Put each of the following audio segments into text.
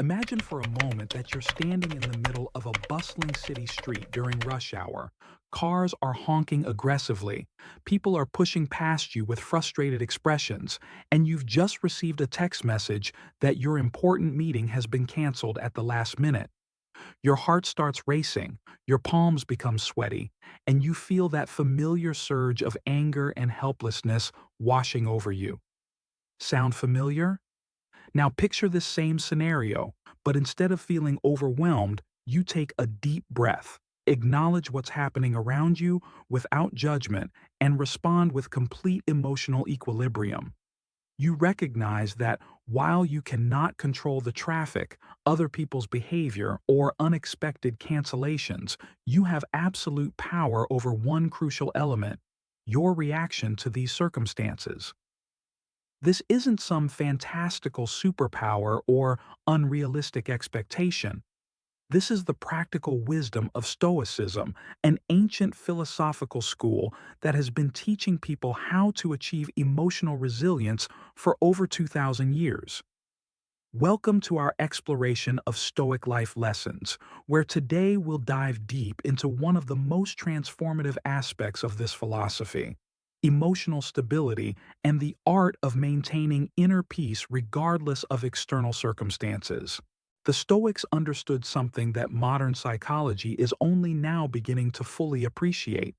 Imagine for a moment that you're standing in the middle of a bustling city street during rush hour. Cars are honking aggressively, people are pushing past you with frustrated expressions, and you've just received a text message that your important meeting has been canceled at the last minute. Your heart starts racing, your palms become sweaty, and you feel that familiar surge of anger and helplessness washing over you. Sound familiar? Now picture this same scenario, but instead of feeling overwhelmed, you take a deep breath, acknowledge what's happening around you without judgment, and respond with complete emotional equilibrium. You recognize that while you cannot control the traffic, other people's behavior, or unexpected cancellations, you have absolute power over one crucial element: your reaction to these circumstances. This isn't some fantastical superpower or unrealistic expectation. This is the practical wisdom of Stoicism, an ancient philosophical school that has been teaching people how to achieve emotional resilience for over 2,000 years. Welcome to our exploration of Stoic life lessons, where today we'll dive deep into one of the most transformative aspects of this philosophy: emotional stability and the art of maintaining inner peace regardless of external circumstances. The Stoics understood something that modern psychology is only now beginning to fully appreciate: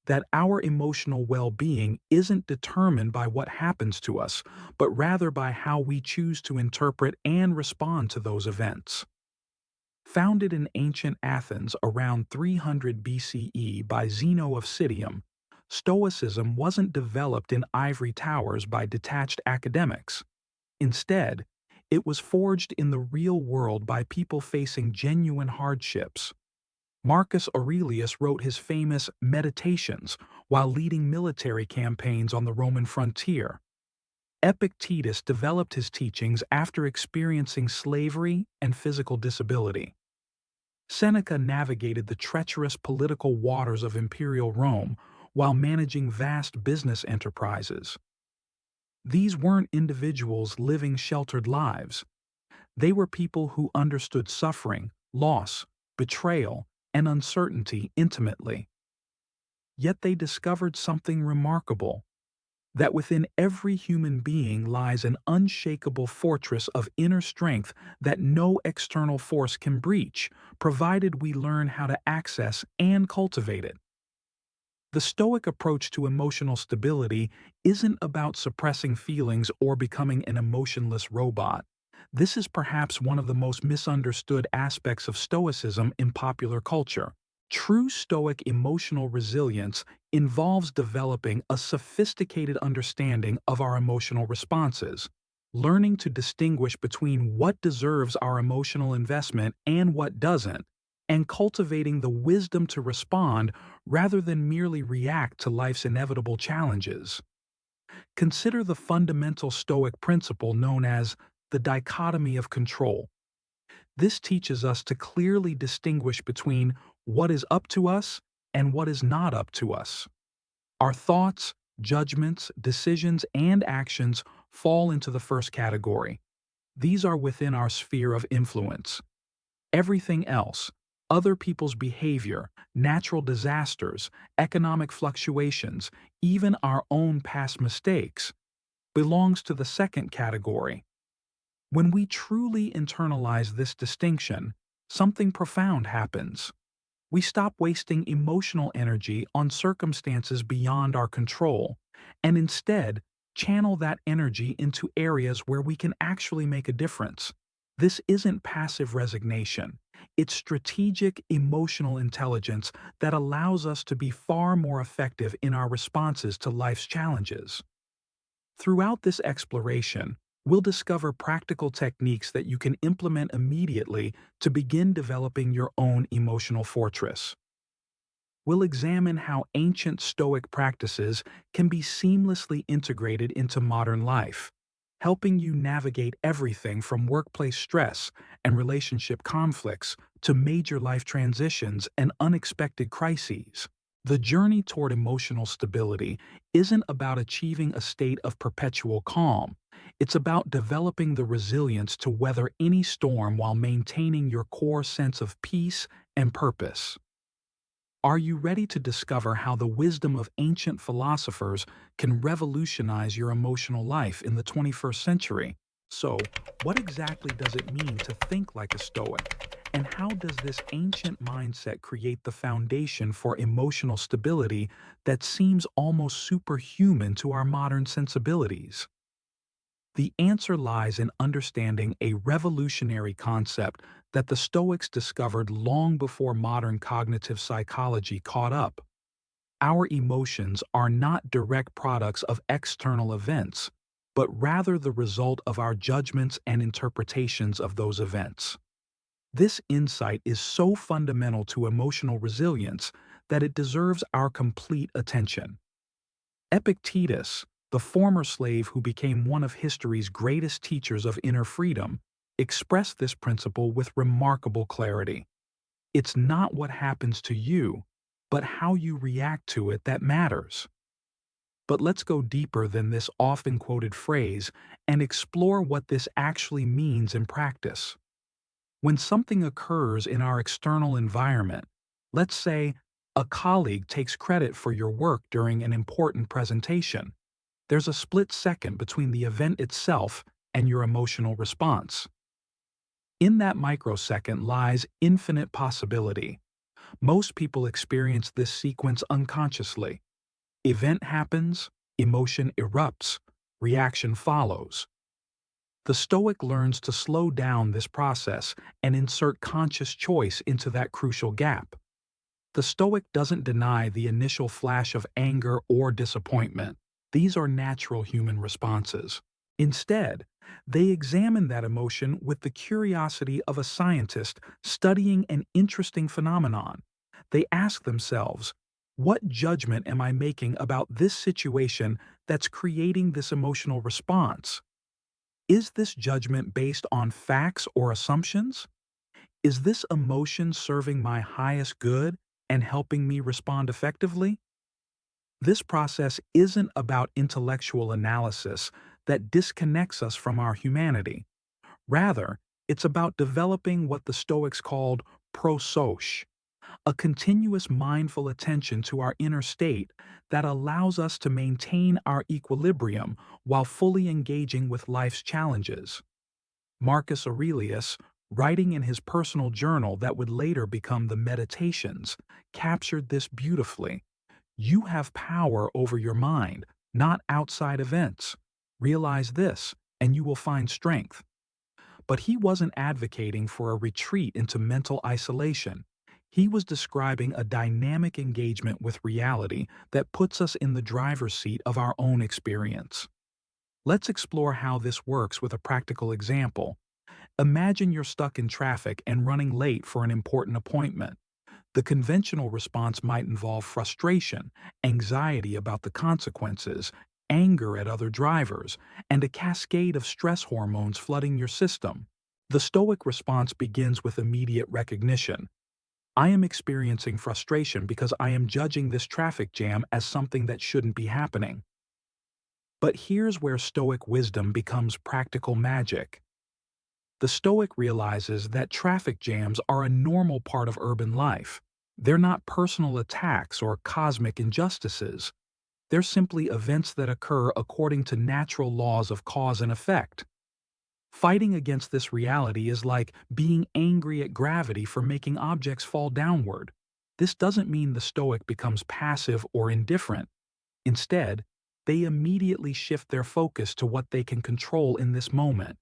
that our emotional well-being isn't determined by what happens to us, but rather by how we choose to interpret and respond to those events. Founded in ancient Athens around 300 BCE by Zeno of Citium, Stoicism wasn't developed in ivory towers by detached academics. Instead, it was forged in the real world by people facing genuine hardships. Marcus Aurelius wrote his famous Meditations while leading military campaigns on the Roman frontier. Epictetus developed his teachings after experiencing slavery and physical disability. Seneca navigated the treacherous political waters of imperial Rome while managing vast business enterprises. These weren't individuals living sheltered lives. They were people who understood suffering, loss, betrayal, and uncertainty intimately. Yet they discovered something remarkable: that within every human being lies an unshakable fortress of inner strength that no external force can breach, provided we learn how to access and cultivate it. The Stoic approach to emotional stability isn't about suppressing feelings or becoming an emotionless robot. This is perhaps one of the most misunderstood aspects of Stoicism in popular culture. True Stoic emotional resilience involves developing a sophisticated understanding of our emotional responses, learning to distinguish between what deserves our emotional investment and what doesn't, and cultivating the wisdom to respond rather than merely react to life's inevitable challenges. Consider the fundamental Stoic principle known as the dichotomy of control. This teaches us to clearly distinguish between what is up to us and what is not up to us. Our thoughts, judgments, decisions, and actions fall into the first category. These are within our sphere of influence. Everything else, other people's behavior, natural disasters, economic fluctuations, even our own past mistakes, belongs to the second category. When we truly internalize this distinction, something profound happens. We stop wasting emotional energy on circumstances beyond our control, and instead channel that energy into areas where we can actually make a difference. This isn't passive resignation. It's strategic emotional intelligence that allows us to be far more effective in our responses to life's challenges. Throughout this exploration, we'll discover practical techniques that you can implement immediately to begin developing your own emotional fortress. We'll examine how ancient Stoic practices can be seamlessly integrated into modern life, helping you navigate everything from workplace stress and relationship conflicts to major life transitions and unexpected crises. The journey toward emotional stability isn't about achieving a state of perpetual calm. It's about developing the resilience to weather any storm while maintaining your core sense of peace and purpose. Are you ready to discover how the wisdom of ancient philosophers can revolutionize your emotional life in the 21st century? So, what exactly does it mean to think like a Stoic? And how does this ancient mindset create the foundation for emotional stability that seems almost superhuman to our modern sensibilities? The answer lies in understanding a revolutionary concept that the Stoics discovered long before modern cognitive psychology caught up. Our emotions are not direct products of external events, but rather the result of our judgments and interpretations of those events. This insight is so fundamental to emotional resilience that it deserves our complete attention. Epictetus, the former slave who became one of history's greatest teachers of inner freedom, expressed this principle with remarkable clarity. It's not what happens to you, but how you react to it that matters. But let's go deeper than this often quoted phrase and explore what this actually means in practice. When something occurs in our external environment, let's say a colleague takes credit for your work during an important presentation, there's a split second between the event itself and your emotional response. In that microsecond lies infinite possibility. Most people experience this sequence unconsciously. Event happens, emotion erupts, reaction follows. The Stoic learns to slow down this process and insert conscious choice into that crucial gap. The Stoic doesn't deny the initial flash of anger or disappointment. These are natural human responses. Instead, they examine that emotion with the curiosity of a scientist studying an interesting phenomenon. They ask themselves, what judgment am I making about this situation that's creating this emotional response? Is this judgment based on facts or assumptions? Is this emotion serving my highest good and helping me respond effectively? This process isn't about intellectual analysis that disconnects us from our humanity. Rather, it's about developing what the Stoics called prosoche, a continuous mindful attention to our inner state that allows us to maintain our equilibrium while fully engaging with life's challenges. Marcus Aurelius, writing in his personal journal that would later become the Meditations, captured this beautifully. You have power over your mind, not outside events. Realize this, and you will find strength. But he wasn't advocating for a retreat into mental isolation. He was describing a dynamic engagement with reality that puts us in the driver's seat of our own experience. Let's explore how this works with a practical example. Imagine you're stuck in traffic and running late for an important appointment. The conventional response might involve frustration, anxiety about the consequences, anger at other drivers, and a cascade of stress hormones flooding your system. The Stoic response begins with immediate recognition. I am experiencing frustration because I am judging this traffic jam as something that shouldn't be happening. But here's where Stoic wisdom becomes practical magic. The Stoic realizes that traffic jams are a normal part of urban life. They're not personal attacks or cosmic injustices. They're simply events that occur according to natural laws of cause and effect. Fighting against this reality is like being angry at gravity for making objects fall downward. This doesn't mean the Stoic becomes passive or indifferent. Instead, they immediately shift their focus to what they can control in this moment.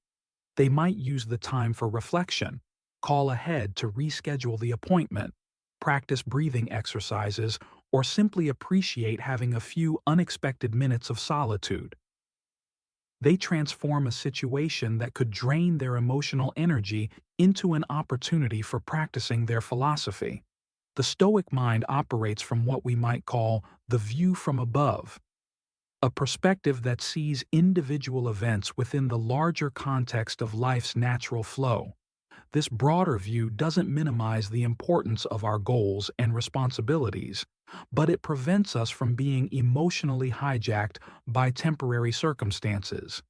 They might use the time for reflection, call ahead to reschedule the appointment, practice breathing exercises, or simply appreciate having a few unexpected minutes of solitude. They transform a situation that could drain their emotional energy into an opportunity for practicing their philosophy. The Stoic mind operates from what we might call the view from above, a perspective that sees individual events within the larger context of life's natural flow. This broader view doesn't minimize the importance of our goals and responsibilities, but it prevents us from being emotionally hijacked by temporary circumstances.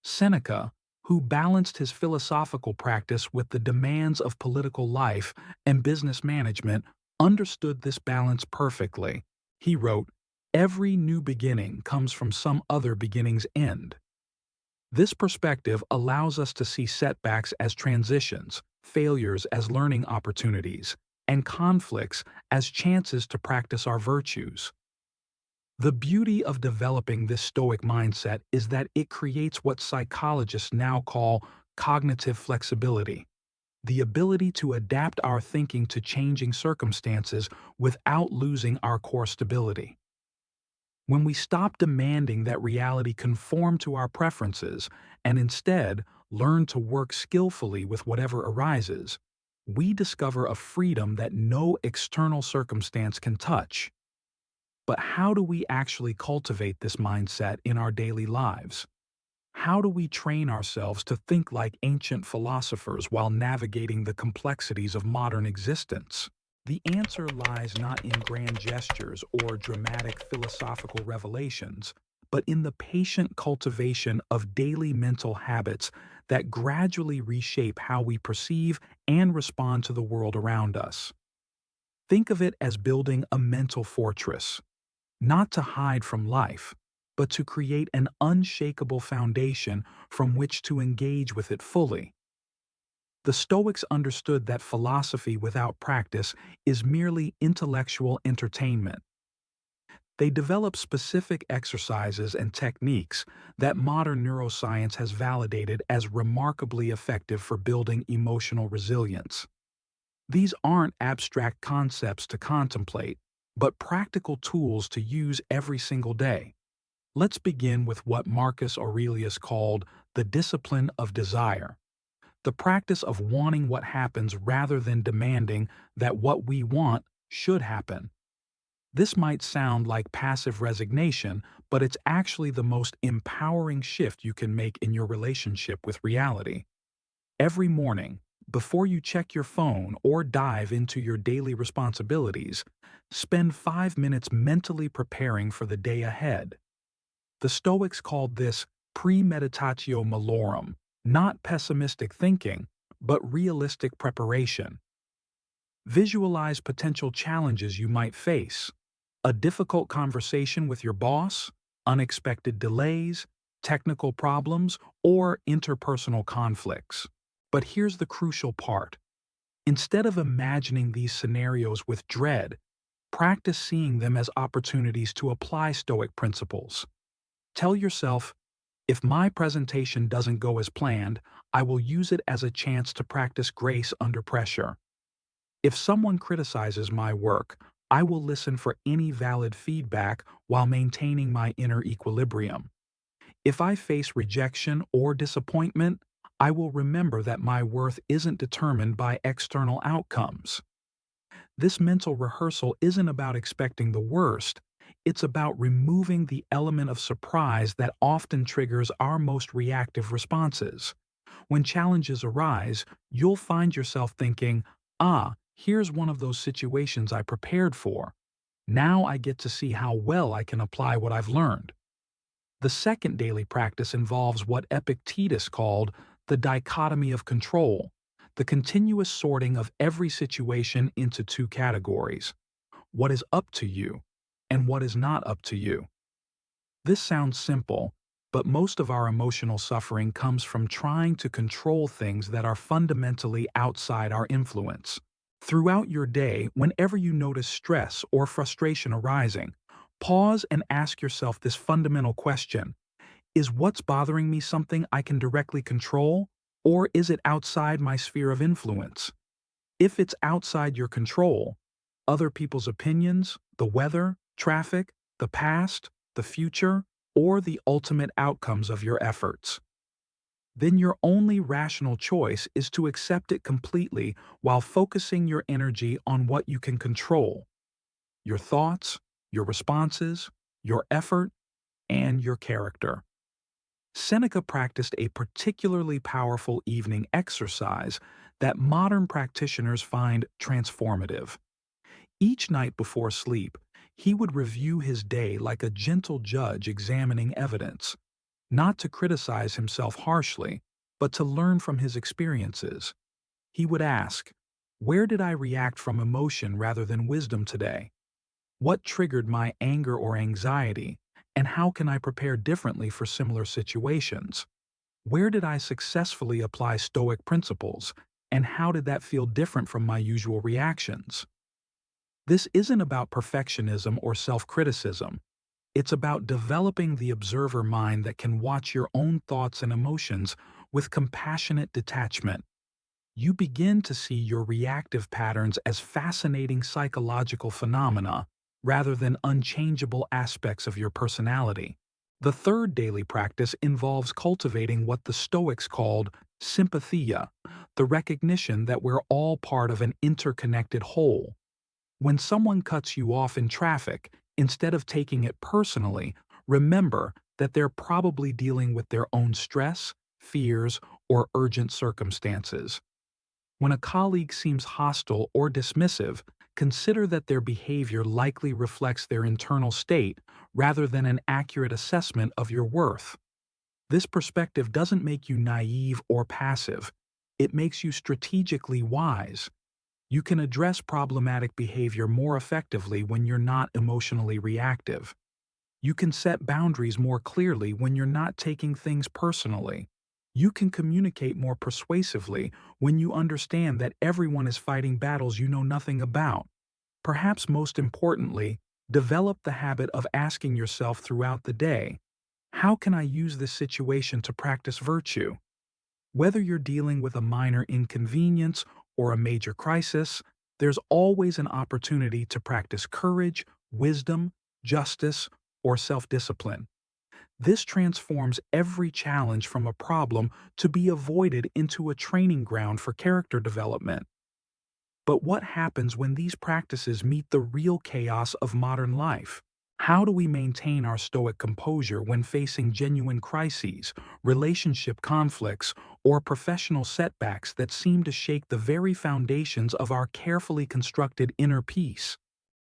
Seneca, who balanced his philosophical practice with the demands of political life and business management, understood this balance perfectly. He wrote, "Every new beginning comes from some other beginning's end." This perspective allows us to see setbacks as transitions, failures as learning opportunities, and conflicts as chances to practice our virtues. The beauty of developing this Stoic mindset is that it creates what psychologists now call cognitive flexibility, the ability to adapt our thinking to changing circumstances without losing our core stability. When we stop demanding that reality conform to our preferences and instead learn to work skillfully with whatever arises, we discover a freedom that no external circumstance can touch. But how do we actually cultivate this mindset in our daily lives? How do we train ourselves to think like ancient philosophers while navigating the complexities of modern existence? The answer lies not in grand gestures or dramatic philosophical revelations, but in the patient cultivation of daily mental habits that gradually reshape how we perceive and respond to the world around us. Think of it as building a mental fortress, not to hide from life, but to create an unshakable foundation from which to engage with it fully. The Stoics understood that philosophy without practice is merely intellectual entertainment. They developed specific exercises and techniques that modern neuroscience has validated as remarkably effective for building emotional resilience. These aren't abstract concepts to contemplate, but practical tools to use every single day. Let's begin with what Marcus Aurelius called the discipline of desire, the practice of wanting what happens rather than demanding that what we want should happen. This might sound like passive resignation, but it's actually the most empowering shift you can make in your relationship with reality. Every morning, before you check your phone or dive into your daily responsibilities, spend 5 minutes mentally preparing for the day ahead. The Stoics called this premeditatio malorum, not pessimistic thinking, but realistic preparation. Visualize potential challenges you might face: a difficult conversation with your boss, unexpected delays, technical problems, or interpersonal conflicts. But here's the crucial part. Instead of imagining these scenarios with dread, practice seeing them as opportunities to apply Stoic principles. Tell yourself, if my presentation doesn't go as planned, I will use it as a chance to practice grace under pressure. If someone criticizes my work, I will listen for any valid feedback while maintaining my inner equilibrium. If I face rejection or disappointment, I will remember that my worth isn't determined by external outcomes. This mental rehearsal isn't about expecting the worst, it's about removing the element of surprise that often triggers our most reactive responses. When challenges arise, you'll find yourself thinking, here's one of those situations I prepared for. Now I get to see how well I can apply what I've learned. The second daily practice involves what Epictetus called the dichotomy of control, the continuous sorting of every situation into two categories: what is up to you and what is not up to you. This sounds simple, but most of our emotional suffering comes from trying to control things that are fundamentally outside our influence. Throughout your day, whenever you notice stress or frustration arising, pause and ask yourself this fundamental question: is what's bothering me something I can directly control, or is it outside my sphere of influence? If it's outside your control, other people's opinions, the weather, traffic, the past, the future, or the ultimate outcomes of your efforts, then your only rational choice is to accept it completely while focusing your energy on what you can control: your thoughts, your responses, your effort, and your character. Seneca practiced a particularly powerful evening exercise that modern practitioners find transformative. Each night before sleep, he would review his day like a gentle judge examining evidence. not to criticize himself harshly, but to learn from his experiences. He would ask, "Where did I react from emotion rather than wisdom today? What triggered my anger or anxiety, and how can I prepare differently for similar situations? Where did I successfully apply Stoic principles, and how did that feel different from my usual reactions?" This isn't about perfectionism or self-criticism. It's about developing the observer mind that can watch your own thoughts and emotions with compassionate detachment. You begin to see your reactive patterns as fascinating psychological phenomena rather than unchangeable aspects of your personality. The third daily practice involves cultivating what the Stoics called sympathia, the recognition that we're all part of an interconnected whole. When someone cuts you off in traffic, instead of taking it personally, remember that they're probably dealing with their own stress, fears, or urgent circumstances. When a colleague seems hostile or dismissive, consider that their behavior likely reflects their internal state rather than an accurate assessment of your worth. This perspective doesn't make you naive or passive. It makes you strategically wise. You can address problematic behavior more effectively when you're not emotionally reactive. You can set boundaries more clearly when you're not taking things personally. You can communicate more persuasively when you understand that everyone is fighting battles you know nothing about. Perhaps most importantly, develop the habit of asking yourself throughout the day, how can I use this situation to practice virtue? Whether you're dealing with a minor inconvenience or a major crisis, there's always an opportunity to practice courage, wisdom, justice, or self-discipline. This transforms every challenge from a problem to be avoided into a training ground for character development. But what happens when these practices meet the real chaos of modern life? How do we maintain our stoic composure when facing genuine crises, relationship conflicts, or professional setbacks that seem to shake the very foundations of our carefully constructed inner peace?